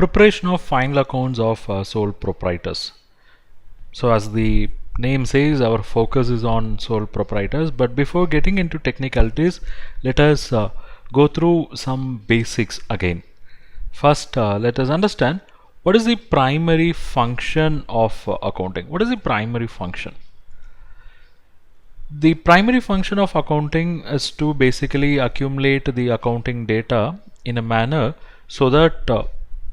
Preparation of final accounts of sole proprietors. So as the name says, our focus is on sole proprietors, but before getting into technicalities, let us go through some basics again. First, let us understand what is the primary function of accounting. What is the primary function? The primary function of accounting is to basically accumulate the accounting data in a manner so that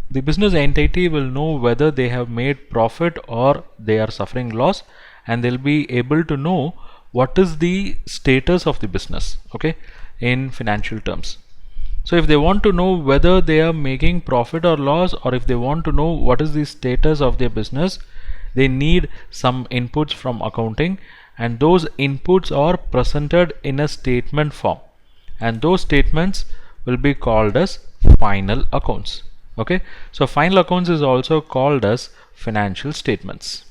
the business entity will know whether they have made profit or they are suffering loss, and they'll be able to know what is the status of the business, okay, in financial terms. So if they want to know whether they are making profit or loss, or if they want to know what is the status of their business, they need some inputs from accounting, and those inputs are presented in a statement form, and those statements will be called as final accounts. Okay, so final accounts is also called as financial statements.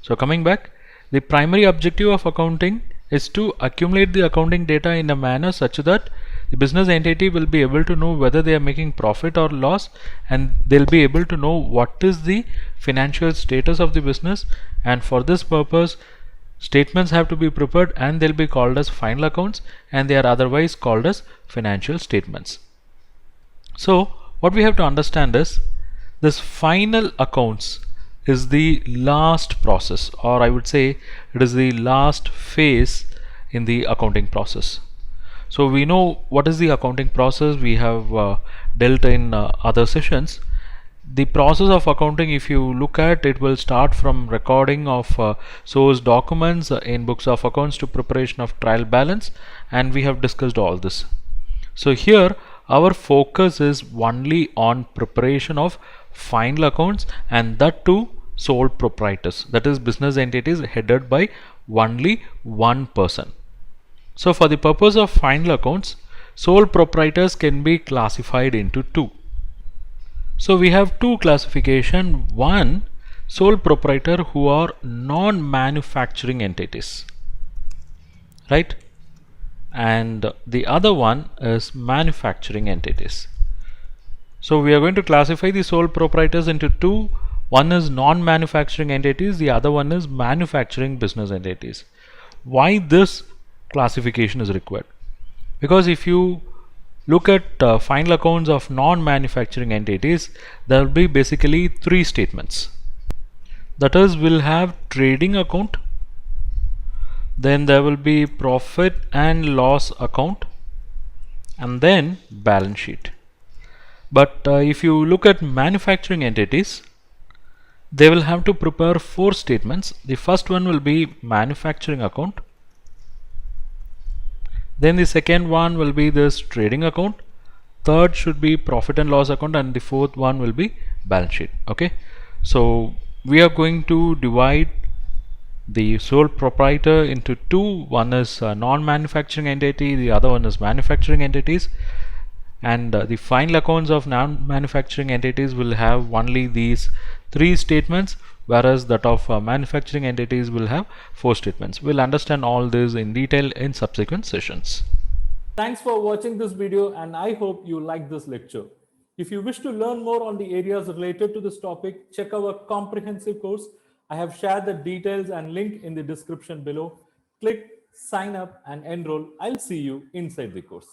So coming back, the primary objective of accounting is to accumulate the accounting data in a manner such that the business entity will be able to know whether they are making profit or loss, and they'll be able to know what is the financial status of the business, and for this purpose statements have to be prepared, and they'll be called as final accounts, and they are otherwise called as financial statements. So what we have to understand is this final accounts is the last process, or I would say it is the last phase in the accounting process. So we know what is the accounting process. We have dealt in other sessions. The process of accounting, if you look at it, will start from recording of source documents in books of accounts to preparation of trial balance, and we have discussed all this. So here our focus is only on preparation of final accounts, and that too sole proprietors, that is business entities headed by only one person. So for the purpose of final accounts, sole proprietors can be classified into two. So we have two classification. One, sole proprietor who are non-manufacturing entities, right? And the other one is manufacturing entities. So we are going to classify the sole proprietors into two. One is non-manufacturing entities, the other one is manufacturing business entities. Why this classification is required? Because if you look at final accounts of non-manufacturing entities, there will be basically three statements. That is, we'll have trading account, then there will be profit and loss account, and then balance sheet. But if you look at manufacturing entities, they will have to prepare four statements. The first one will be manufacturing account, then the second one will be this trading account, third should be profit and loss account, and the fourth one will be balance sheet. Okay, so we are going to divide the sole proprietor into two. One is non-manufacturing entity, the other one is manufacturing entities, and the final accounts of non-manufacturing entities will have only these three statements, whereas that of manufacturing entities will have four statements. We'll understand all this in detail in subsequent sessions. Thanks for watching this video, and I hope you like this lecture. If you wish to learn more on the areas related to this topic, check our comprehensive course. I have shared the details and link in the description below. Click, sign up and enroll. I'll see you inside the course.